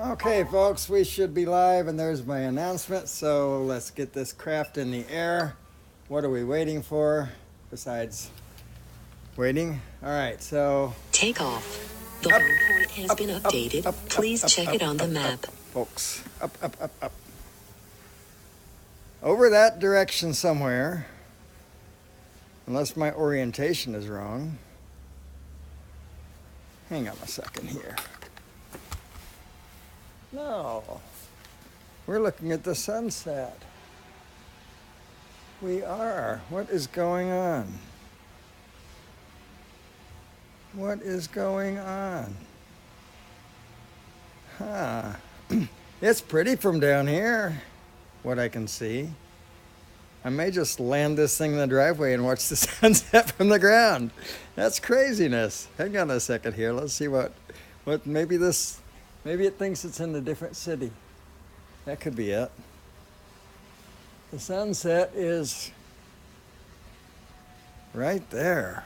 Okay, folks, we should be live, and there's my announcement. So let's get this craft in the air. What are we waiting for besides waiting? All right, so Take off. The up, home port has been updated. Please check it on the map. folks. Up. Over that direction somewhere, unless my orientation is wrong. Hang on a second here. No, we're looking at the sunset. We are. What is going on? What is going on? Huh. It's pretty from down here, what I can see. I may just land this thing in the driveway and watch the sunset from the ground. That's craziness. Hang on a second here. Let's see what maybe it thinks it's in a different city. That could be it. The sunset is right there.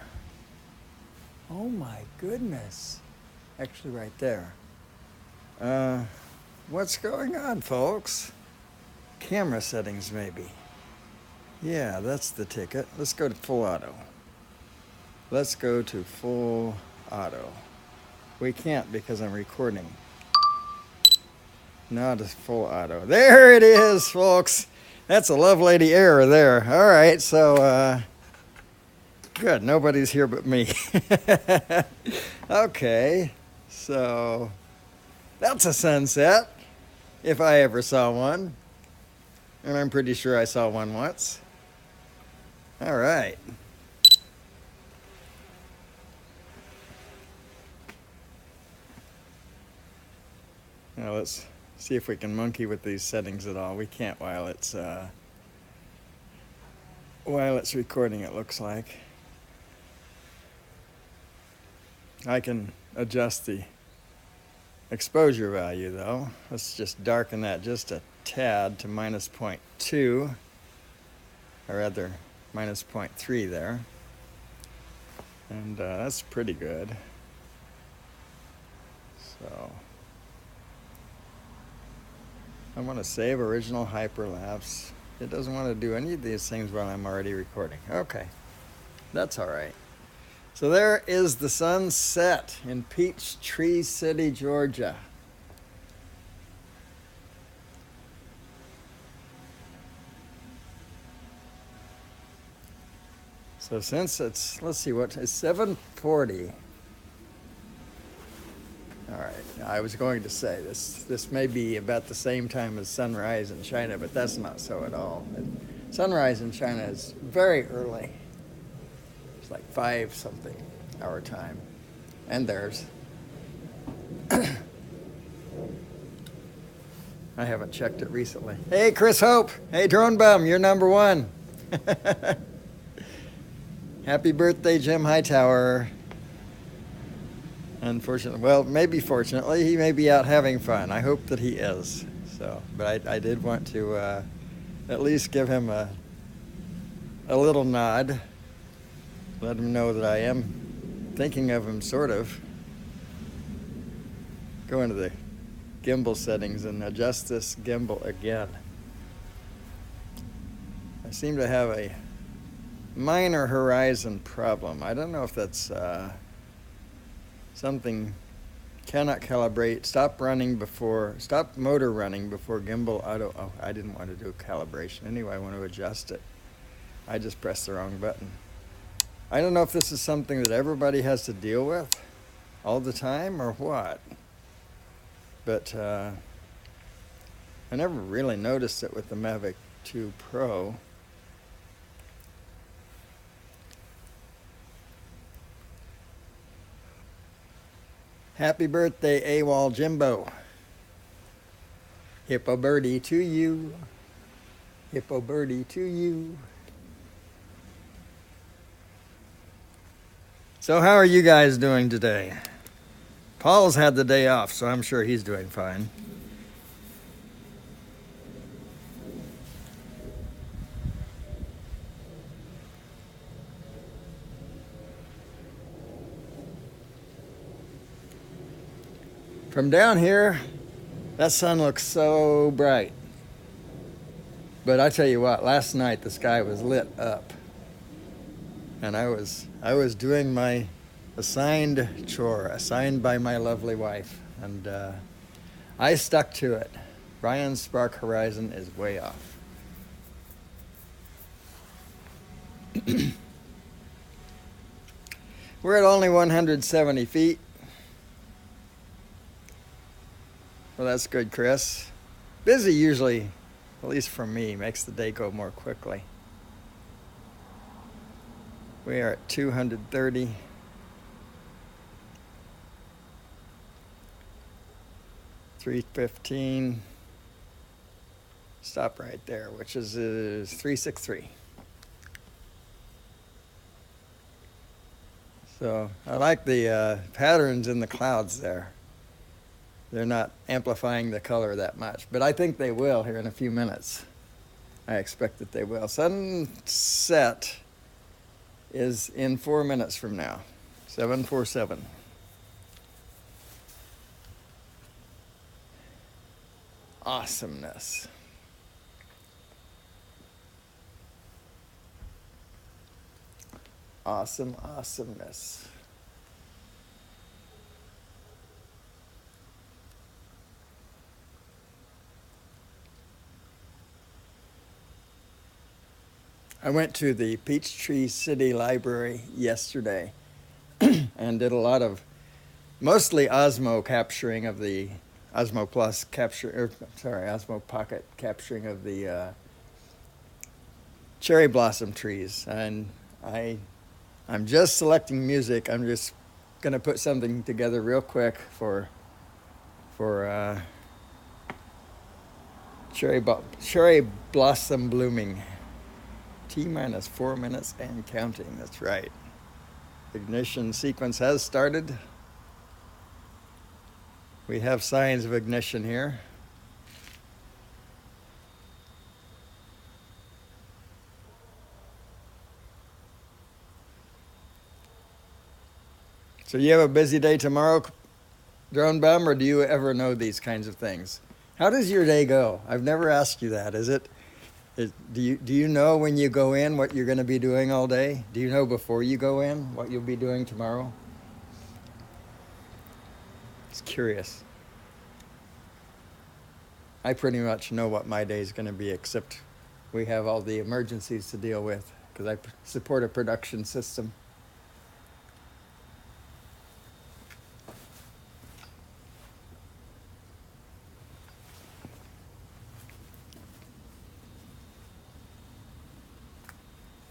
Oh my goodness. Actually right there. What's going on, folks? Camera settings, maybe. Yeah, that's the ticket. Let's go to full auto. Let's go to full auto. We can't because I'm recording. Not a full auto. There it is, folks. That's a Lovelady error there. All right, so good. Nobody's here but me. Okay, so that's a sunset, if I ever saw one. And I'm pretty sure I saw one once. All right. Now let's see if we can monkey with these settings at all. We can't while it's recording, it looks like. I can adjust the exposure value though. Let's just darken that just a tad to minus 0.2, or rather minus 0.3 there. And that's pretty good. So I want to save original hyperlapse. It doesn't want to do any of these things while I'm already recording. Okay, that's all right. So there is the sunset in Peachtree City, Georgia. So since it's, let's see, what is 7:40. All right, I was going to say this may be about the same time as sunrise in China, but that's not so at all. Sunrise in China is very early. It's like 5 something our time, and theirs. I haven't checked it recently. Hey, Chris Hope. Hey, Drone Bum, you're number 1. Happy birthday, Jim Hightower. Unfortunately, well, maybe fortunately, he may be out having fun. I hope that he is. So, but I did want to at least give him a little nod, let him know that I am thinking of him, sort of. Go into the gimbal settings and adjust this gimbal again. I seem to have a minor horizon problem. I don't know if that's something cannot calibrate. Stop motor running before gimbal auto. Oh, I didn't want to do calibration. Anyway, I want to adjust it. I just pressed the wrong button. I don't know if this is something that everybody has to deal with all the time or what. But I never really noticed it with the Mavic 2 Pro. Happy birthday, AWOL Jimbo. Hippo birdie to you. Hippo birdie to you. So how are you guys doing today? Paul's had the day off, so I'm sure he's doing fine. From down here, That sun looks so bright. But I tell you what, last night the sky was lit up. And I was doing my assigned chore, assigned by my lovely wife. And I stuck to it. Brian's spark horizon is way off. We're at only 170 feet. Well, that's good, Chris. Busy usually, at least for me, makes the day go more quickly. We are at 230. $315. Stop right there, which is 363. So I like the patterns in the clouds there. They're not amplifying the color that much, but I think they will here in a few minutes. I expect that they will. Sunset is in 4 minutes from now, 7:47. Awesomeness. Awesomeness. I went to the Peachtree City Library yesterday and did a lot of mostly Osmo capturing of the Osmo Plus Osmo Pocket capturing of the cherry blossom trees. And I'm just selecting music. I'm just gonna put something together real quick for cherry blossom blooming. T-minus 4 minutes and counting. That's right. Ignition sequence has started. We have signs of ignition here. So you have a busy day tomorrow, Drone Bum, or do you ever know these kinds of things? How does your day go? I've never asked you that. Do you know when you go in what you're going to be doing all day? Do you know before you go in what you'll be doing tomorrow? It's curious. I pretty much know what my day is going to be, except we have all the emergencies to deal with because I support a production system.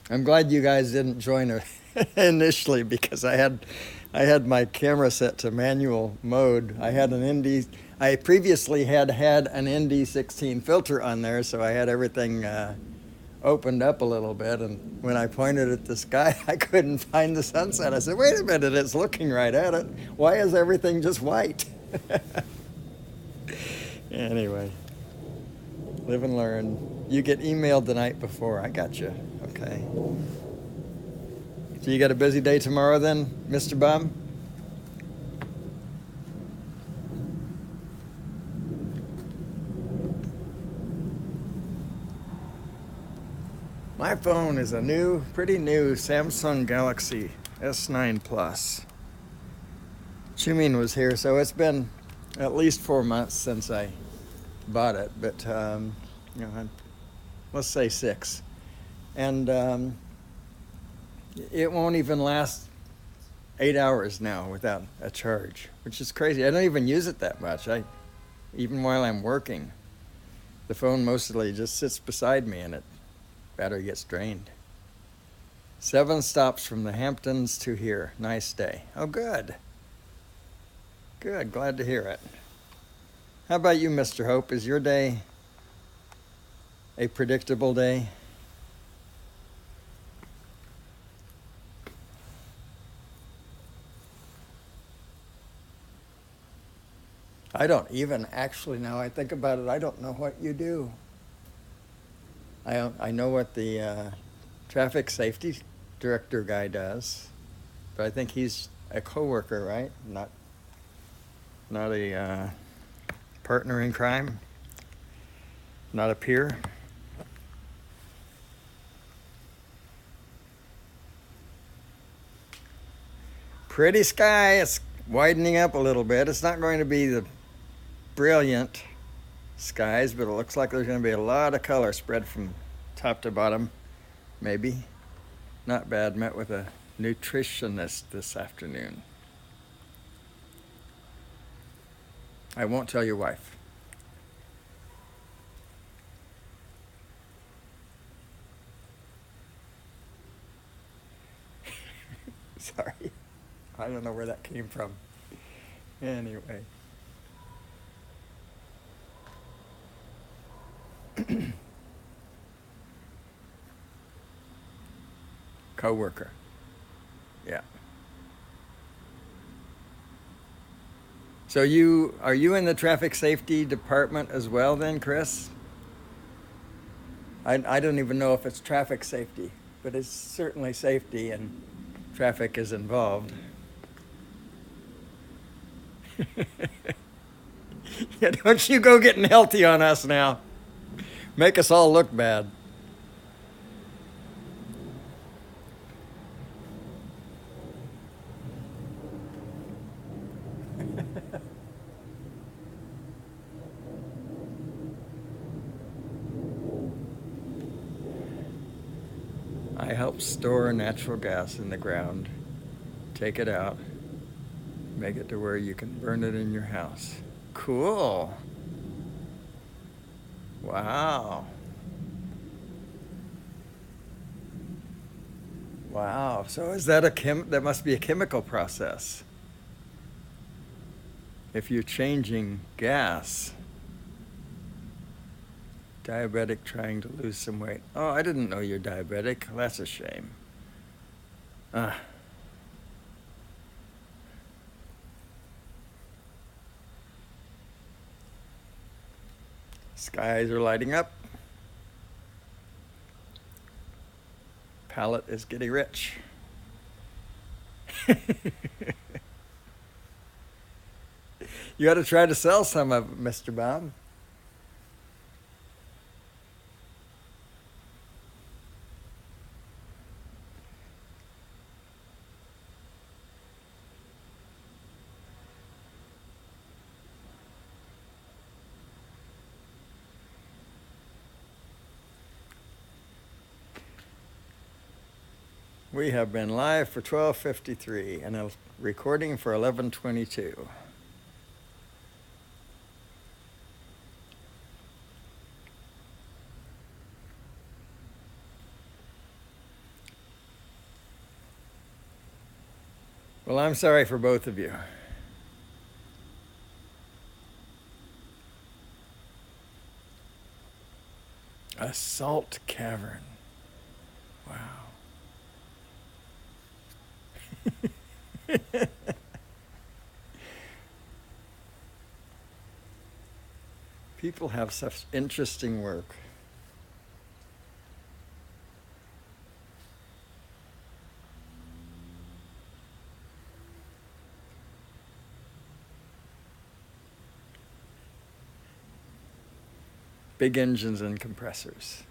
I'm glad you guys didn't join initially because I had my camera set to manual mode. I previously had an ND16 filter on there, so I had everything opened up a little bit. And when I pointed at the sky, I couldn't find the sunset. I said, "Wait a minute! It's looking right at it. Why is everything just white?" Anyway, live and learn. You get emailed the night before. I got you. Okay. So you got a busy day tomorrow then, Mr. Bum? My phone is a pretty new Samsung Galaxy S9 Plus. Chumin was here, so it's been at least 4 months since I bought it, but let's say 6. And it won't even last 8 hours now without a charge, which is crazy. I don't even use it that much. Even while I'm working, the phone mostly just sits beside me and battery gets drained. 7 stops from the Hamptons to here. Nice day. Oh, good. Good. Glad to hear it. How about you, Mr. Hope? Is your day a predictable day? I don't even actually, now I think about it, I don't know what you do. I know what the traffic safety director guy does, but I think he's a coworker, right? Not a partner in crime, not a peer. Pretty sky. It's widening up a little bit. It's not going to be the brilliant skies, but it looks like there's going to be a lot of color spread from top to bottom. Maybe. Not bad. Met with a nutritionist this afternoon. I won't tell your wife. Sorry. I don't know where that came from. Anyway. Co-worker. Yeah. So are you in the traffic safety department as well then, Chris? I don't even know if it's traffic safety, but it's certainly safety and traffic is involved. Yeah, don't you go getting healthy on us now. Make us all look bad. I help store natural gas in the ground, take it out, make it to where you can burn it in your house. Cool. Wow. Wow. So is that that must be a chemical process. If you're changing gas. Diabetic trying to lose some weight. Oh, I didn't know you're diabetic. That's a shame. Skies are lighting up. Palette is getting rich. You ought to try to sell some of it, Mr. Bob. We have been live for 12:53 and a recording for 11:22. Well, I'm sorry for both of you. A salt cavern. Wow. People have such interesting work. Big engines and compressors.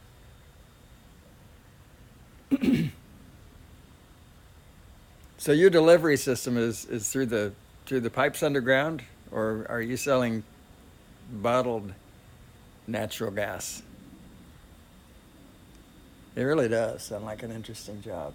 So your delivery system is through the pipes underground, or are you selling bottled natural gas? It really does sound like an interesting job.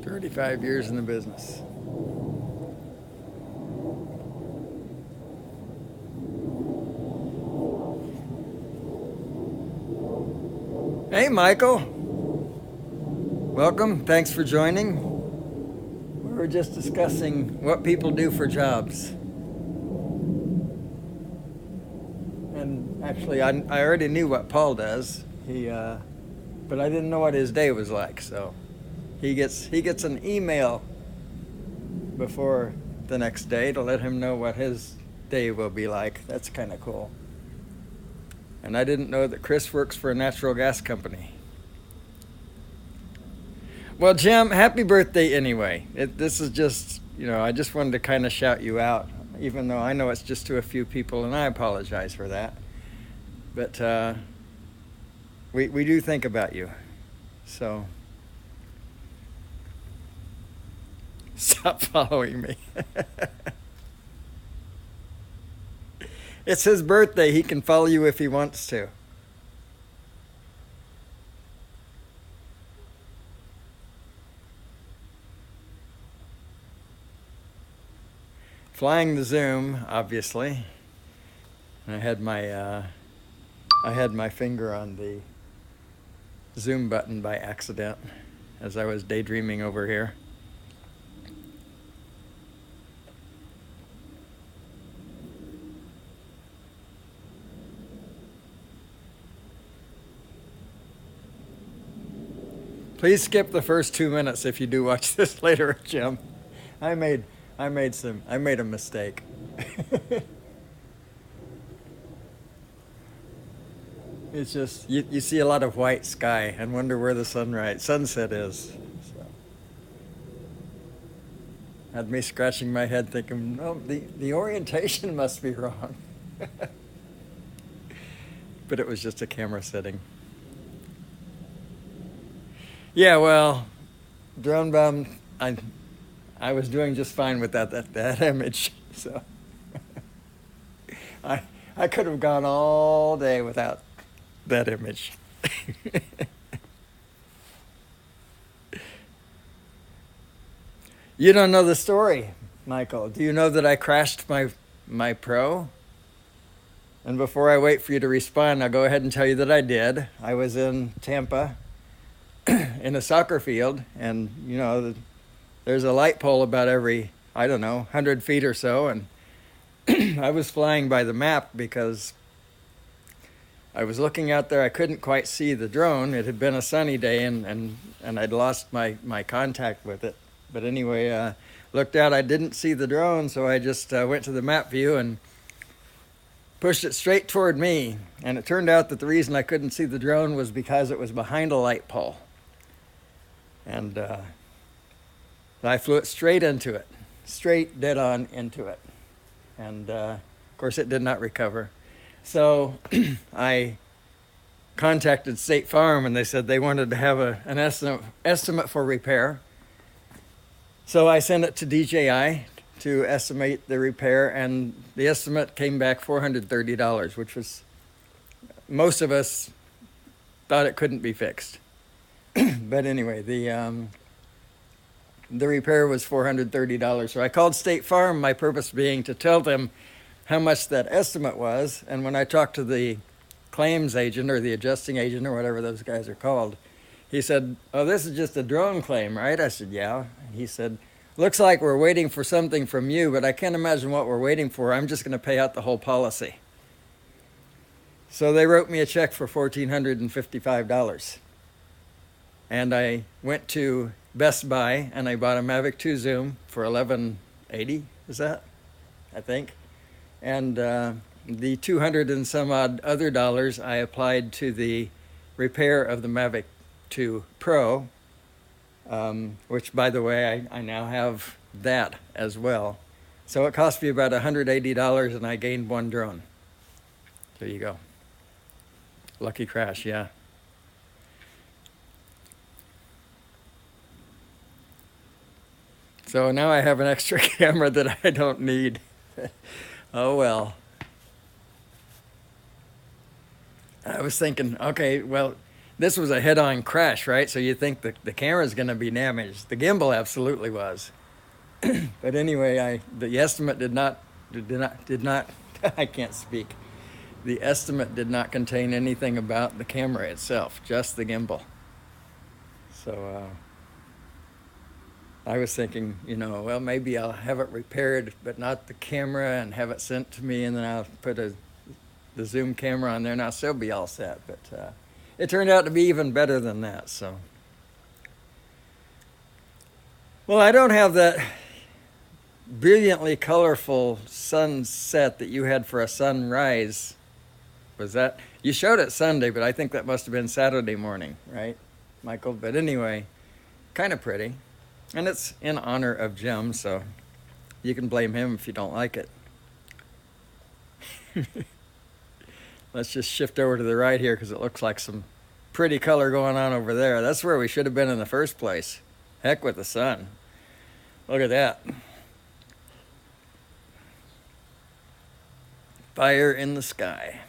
"35 years in the business." Hey, Michael. Welcome. Thanks for joining. We were just discussing what people do for jobs. And actually, I already knew what Paul does. But I didn't know what his day was like, so He gets an email before the next day to let him know what his day will be like. That's kind of cool. And I didn't know that Chris works for a natural gas company. Well, Jim, happy birthday anyway. This is just, I just wanted to kind of shout you out, even though I know it's just to a few people, and I apologize for that. But we do think about you. So stop following me. It's his birthday. He can follow you if he wants to. Flying the Zoom, obviously. I had my finger on the Zoom button by accident as I was daydreaming over here. Please skip the first 2 minutes if you do watch this later, Jim. I made a mistake. It's just you see a lot of white sky and wonder where the sunset is. So had me scratching my head thinking, no, the orientation must be wrong. But it was just a camera setting. Yeah, well, drone bomb, I was doing just fine with that image. So I could have gone all day without that image. You don't know the story, Michael. Do you know that I crashed my Pro? And before I wait for you to respond, I'll go ahead and tell you that I did. I was in Tampa in a soccer field, and there's a light pole about every, 100 feet or so, and I was flying by the map because I was looking out there. I couldn't quite see the drone. It had been a sunny day, and I'd lost my contact with it. But anyway, looked out. I didn't see the drone, so I just went to the map view and pushed it straight toward me. And it turned out that the reason I couldn't see the drone was because it was behind a light pole. And I flew it straight into it, straight dead on into it. And of course it did not recover. So I contacted State Farm, and they said they wanted to have an estimate for repair. So I sent it to DJI to estimate the repair, and the estimate came back $430, which was, most of us thought it couldn't be fixed. But anyway, the repair was $430. So I called State Farm, my purpose being to tell them how much that estimate was. And when I talked to the claims agent or the adjusting agent or whatever those guys are called, he said, "Oh, this is just a drone claim, right?" I said, "Yeah." He said, "Looks like we're waiting for something from you, but I can't imagine what we're waiting for. I'm just going to pay out the whole policy." So they wrote me a check for $1,455. And I went to Best Buy and I bought a Mavic 2 Zoom for $1,180, is that? I think. And the 200 and some odd other dollars I applied to the repair of the Mavic 2 Pro, which, by the way, I now have that as well. So it cost me about $180 and I gained one drone. There you go. Lucky crash, yeah. So now I have an extra camera that I don't need. Oh well. I was thinking, okay, well, this was a head-on crash, right? So you think the camera's going to be damaged. The gimbal absolutely was. But anyway, the estimate did not, I can't speak. The estimate did not contain anything about the camera itself, just the gimbal. So I was thinking, well, maybe I'll have it repaired, but not the camera, and have it sent to me, and then I'll put the Zoom camera on there, and I'll still be all set. But it turned out to be even better than that. So Well, I don't have that brilliantly colorful sunset that you had for a sunrise. Was that, you showed it Sunday, but I think that must have been Saturday morning, right, Michael? But anyway, kind of pretty. And it's in honor of Jim, so you can blame him if you don't like it. Let's just shift over to the right here because it looks like some pretty color going on over there. That's where we should have been in the first place. Heck with the sun. Look at that. Fire in the sky.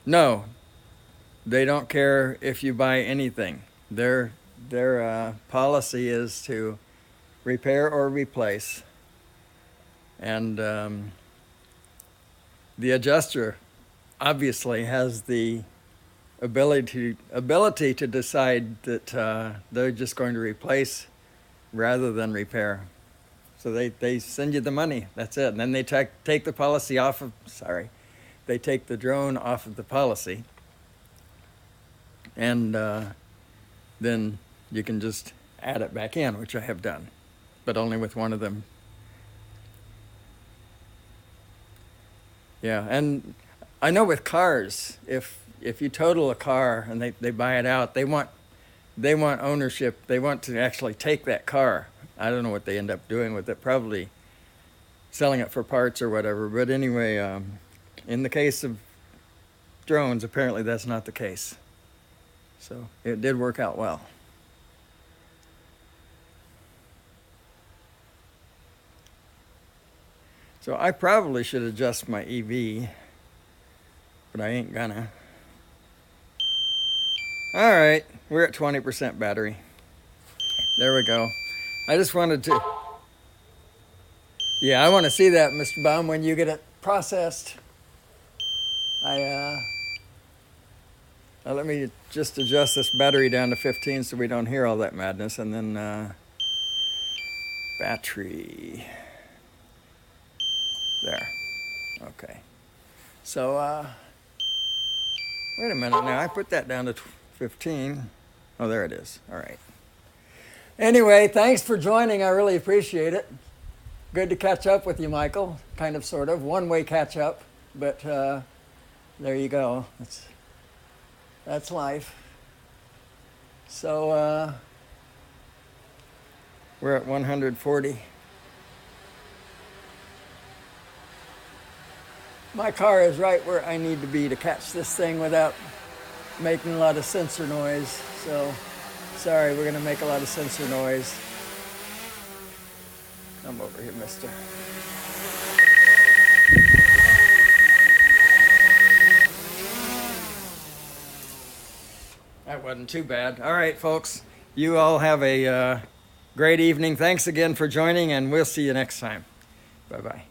No, they don't care if you buy anything. Their policy is to repair or replace. And the adjuster obviously has the ability to decide that they're just going to replace rather than repair. So they send you the money, that's it. And then they take the policy off of, they take the drone off of the policy. And then you can just add it back in, which I have done, but only with one of them. Yeah, and I know with cars, if you total a car and they buy it out, they want ownership. They want to actually take that car. I don't know what they end up doing with it, probably selling it for parts or whatever. But anyway, in the case of drones, apparently that's not the case. So it did work out well. So I probably should adjust my EV, but I ain't gonna. All right, we're at 20% battery. There we go. I just wanted to, yeah, I want to see that, Mr. Baum, when you get it processed. Let me just adjust this battery down to 15 so we don't hear all that madness, and then battery. There. Okay. So, wait a minute now. I put that down to 15. Oh, there it is. All right. Anyway, thanks for joining. I really appreciate it. Good to catch up with you, Michael. Kind of, sort of. One-way catch up. But there you go. That's life. So, we're at 140. My car is right where I need to be to catch this thing without making a lot of sensor noise. So, sorry, we're going to make a lot of sensor noise. Come over here, mister. That wasn't too bad. All right, folks. You all have a great evening. Thanks again for joining, and we'll see you next time. Bye-bye.